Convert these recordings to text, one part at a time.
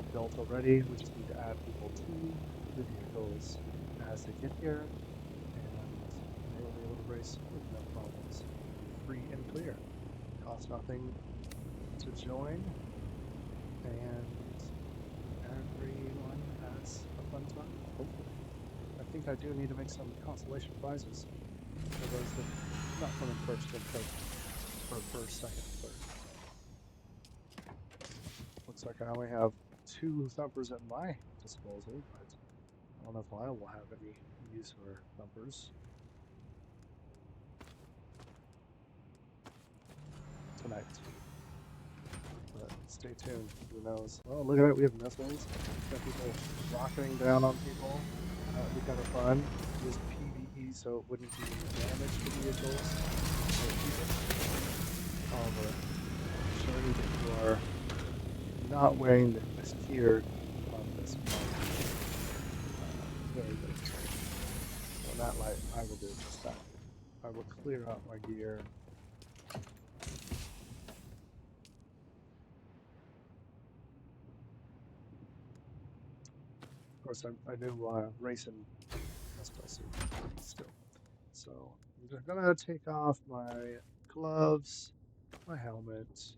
all built already. We just need to add people to the vehicles as they get here, and they will be able to race with no problems. Free and clear. Costs nothing to join, and everyone has a fun time, hopefully. I think I do need to make some consolation prizes for those that not come in first and third, or first, second, and third. Looks like I only have 2 thumpers at my disposal, but I don't know if I will have any use for thumpers tonight. But stay tuned, who knows. Oh, look at it, we have missiles. We got people rocketing down on people. That'd be kind of fun. It is PvE, so it wouldn't do any damage to vehicles or people. However, ensuring that you are not wearing the best gear on this part. Very, very important. So in that light, I will do just that. I will clear out my gear. Of course, I do racing as I see still. So I'm just gonna take off my gloves, my helmet,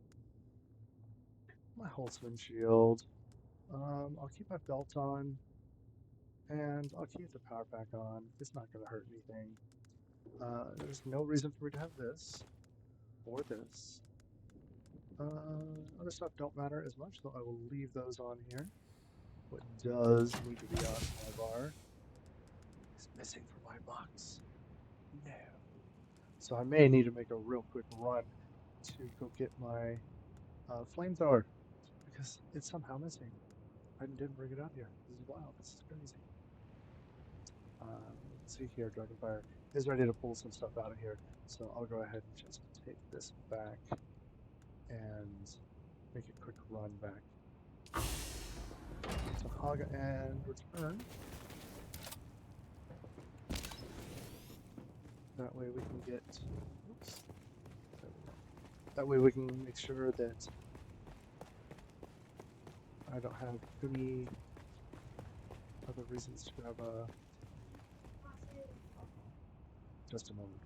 my Holtzman shield. I'll keep my belt on, and I'll keep the power pack on. It's not gonna hurt anything. There's no reason for me to have this or this. Other stuff don't matter as much, so I will leave those on here. What does need to be on my bar is missing from my box. No. So I may need to make a real quick run to go get my flamethrower because it's somehow missing. I didn't bring it out here. This is wild. This is crazy. Let's see here. Dragonfire is ready to pull some stuff out of here. So I'll go ahead and just take this back and make a quick run back. So hog and return. That way we can get, oops, that way we can make sure that I don't have any other reasons to have a, just a moment.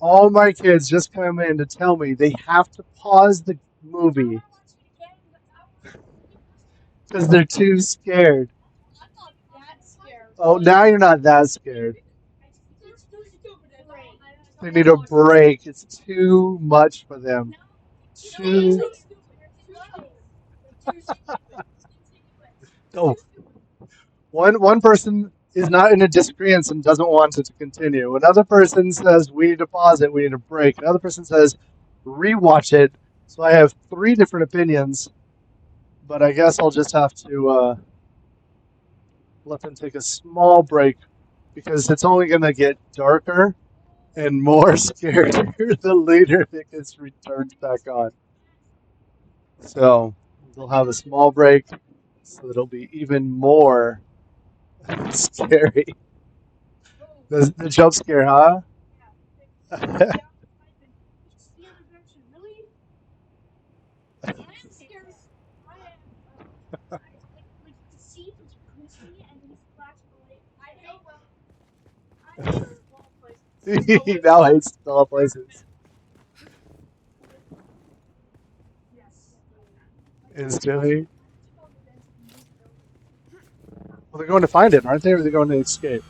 All my kids just come in to tell me they have to pause the movie because they're too scared. Oh, now you're not that scared. They need a break. It's too much for them. Too. Oh, one person is not in a disagreement and doesn't want it to continue. Another person says we need to pause it, we need a break. Another person says rewatch it. So I have 3 different opinions, but I guess I'll just have to let them take a small break because it's only going to get darker and more scarier the later it gets returned back on. So they'll have a small break, so it'll be even more scary. The jump scare, huh? He now hates small places. Instantly. Well, they're going to find it, aren't they? Or are they going to escape?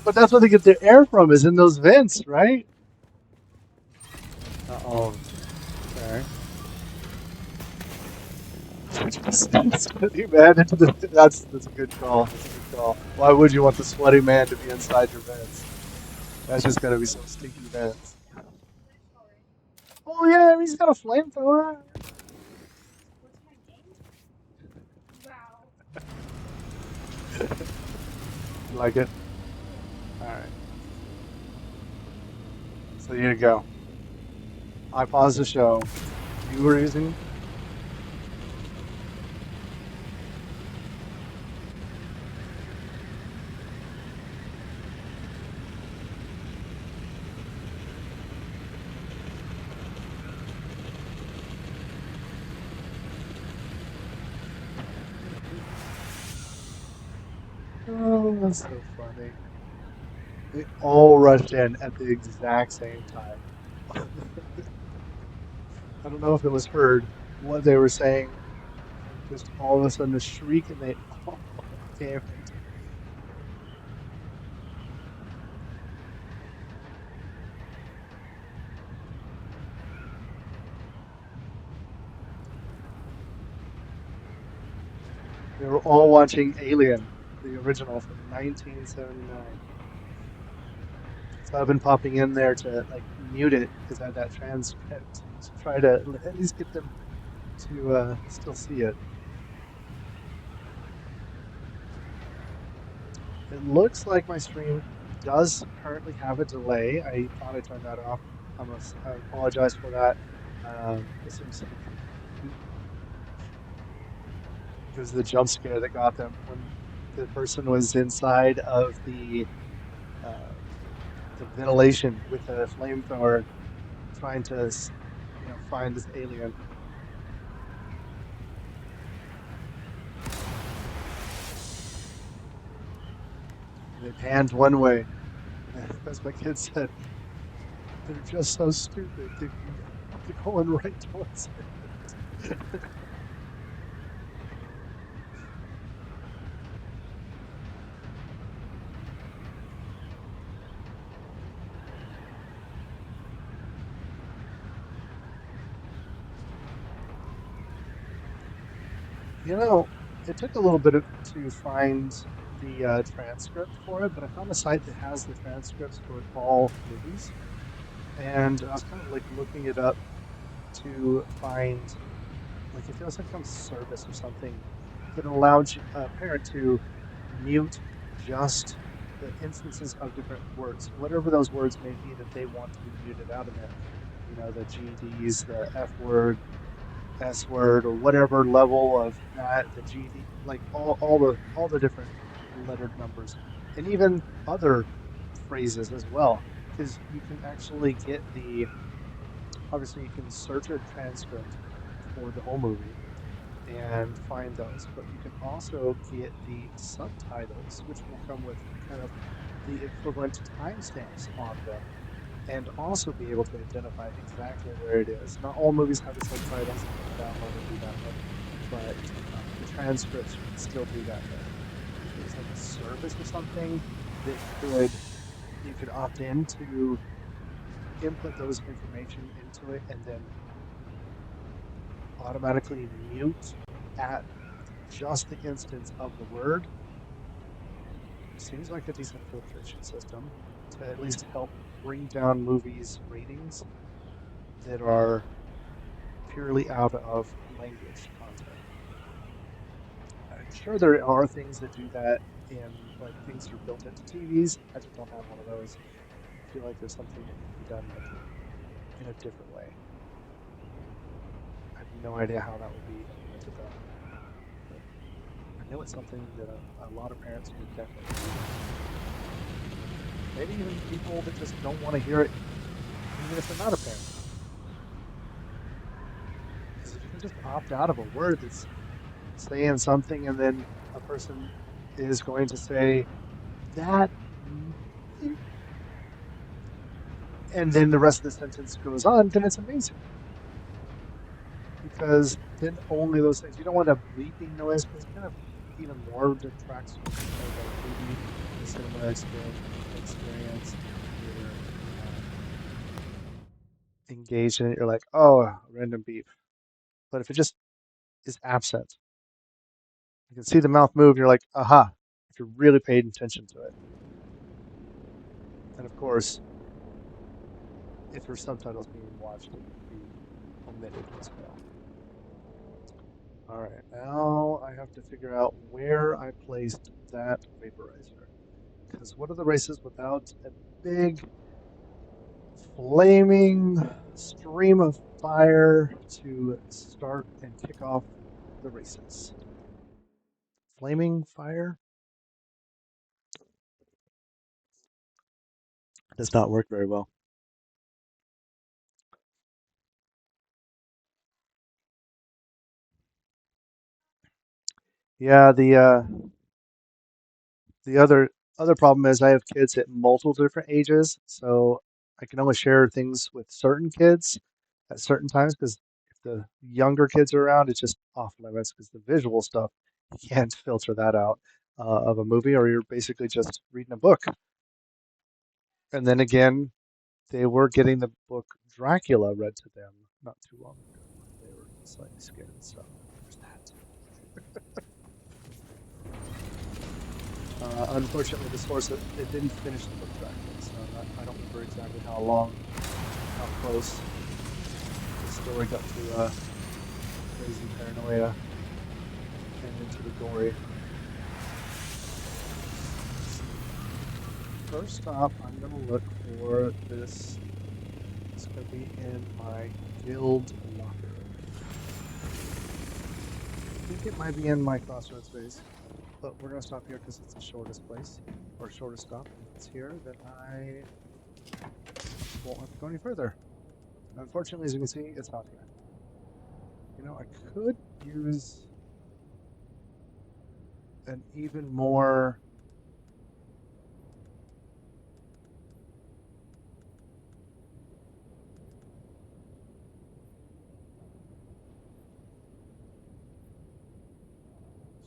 But that's where they get their air from, is in those vents, right? Oh, okay. Sweaty man into the. That's a good call. That's a good call. Why would you want the sweaty man to be inside your vents? That's just gonna be some stinky vents. Oh yeah, he's got a flamethrower. You like it? All right. So here you go. I paused the show. You were using. Oh, that's so funny. They all rushed in at the exact same time. I don't know if it was heard what they were saying. Just all of a sudden a shriek, and they all came. They were all watching Alien, the original from 1979. So I've been popping in there to like mute it because I had that transcript to try to at least get them to still see it. It looks like my stream does currently have a delay. I thought I turned that off. I apologize for that. It seems like it was the jump scare that got them when the person was inside of uh, the ventilation with a flamethrower trying to, find this alien. And they panned one way. As my kid said, they're just so stupid. They're going right towards it. It took a little bit to find the transcript for it, but I found a site that has the transcripts for all movies, and I was kind of like looking it up to find like if there was some service or something that allowed a parent to mute just the instances of different words, whatever those words may be that they want to be muted out of it. The GDs, the F word, S word, or whatever level of that, the GD, like all the different lettered numbers, and even other phrases as well, because you can actually get obviously you can search a transcript for the whole movie and find those, but you can also get the subtitles, which will come with kind of the equivalent timestamps on them, and also be able to identify exactly where it is. Not all movies have the subtitles; you can download and do that way, but the transcripts you can still do that way. If there's like a service or something that you could opt in to input those information into it, and then automatically mute at just the instance of the word. Seems like a decent filtration system to at least help bring down movies' ratings that are purely out of language content. I'm sure there are things that do that in like things that are built into TVs. I just don't have one of those. I feel like there's something that can be done like in a different way. I have no idea how that would be implemented though. But I know it's something that a lot of parents would definitely do. Maybe even people that just don't want to hear it, even if they're not a parent. Because if you can just opt out of a word that's saying something and then a person is going to say that, and then the rest of the sentence goes on, then it's amazing. Because then only those things, you don't want a bleeping noise because it kind of even more detracts from kind of like movie, the cinema experience, your engaged in it, you're like, oh, random beep. But if it just is absent, you can see the mouth move, and you're like, aha, if you're really paid attention to it. And of course, if there's subtitles being watched, it would be omitted as well. All right, now I have to figure out where I placed that vaporizer. Because what are the races without a big flaming stream of fire to start and kick off the races? Flaming fire does not work very well. Yeah, the other problem is I have kids at multiple different ages, so I can only share things with certain kids at certain times because if the younger kids are around, it's just off limits because the visual stuff you can't filter that out of a movie, or you're basically just reading a book. And then again, they were getting the book Dracula read to them not too long ago, and they were slightly scared. So there's that. Unfortunately, the source it didn't finish the book Dracula, so I don't remember exactly how long, how close the story got to crazy paranoia and into the gory. First off, I'm gonna look for this. It's gonna be in my guild locker. I think it might be in my crossroads base, but we're gonna stop here because it's the shortest place or shortest stop. And if it's here, then I won't have to go any further. Unfortunately, as you can see, it's not here. You know, I could use an even more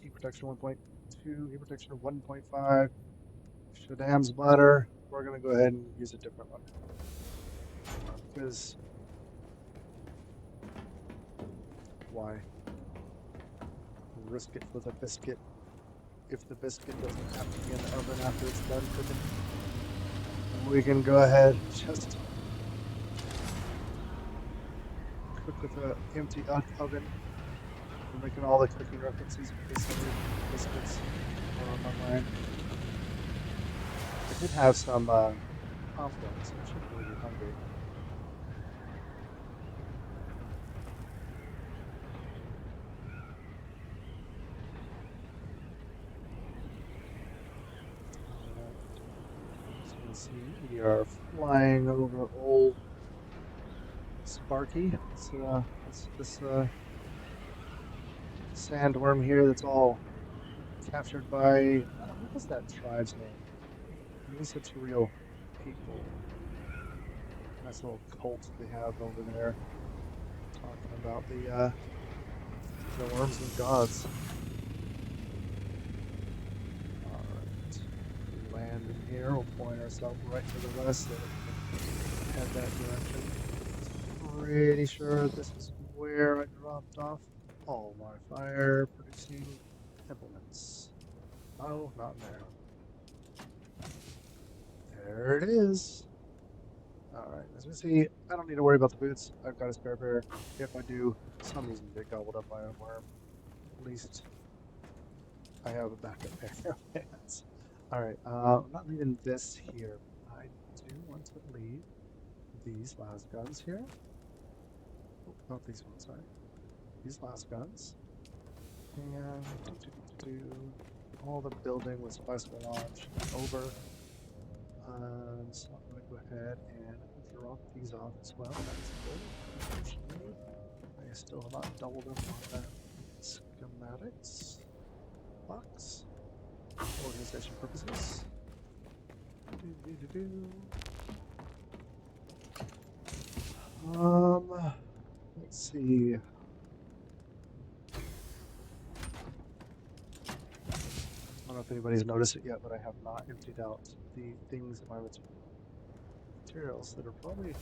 heat protection 1.2, heat protection 1.5, Shadam's bladder. We're gonna go ahead and use a different one because why risk it for the biscuit if the biscuit doesn't have to be in the oven after it's done cooking? We can go ahead just cook with an empty oven. We're making all the cooking references because some of the biscuits are on my mind. I did have some popcorn, so I should really be hungry. As you can see, we are flying over old Sparky. It's this sandworm here that's all captured by what was that tribe's name? These are two real people. Nice little cult they have over there, talking about the worms and gods. All right, we land in here. We'll point ourselves right to the west so we can head that direction. Pretty sure this is where I dropped off all my fire producing implements. Oh, not there. There it is. Alright, as we see, I don't need to worry about the boots. I've got a spare pair. If I do, for some reason, get gobbled up by a worm, at least I have a backup pair of pants. Alright, I'm not leaving this here. I do want to leave these last guns here. Oh, not these ones, sorry. These last guns. And all the building with bicycle launch over. So I'm going to go ahead and drop these off as well. That's good. Unfortunately, I still have not doubled up on that schematics box. Organization purposes. Let's see. I don't know if anybody's noticed it yet, but I have not emptied out the things in my materials that are probably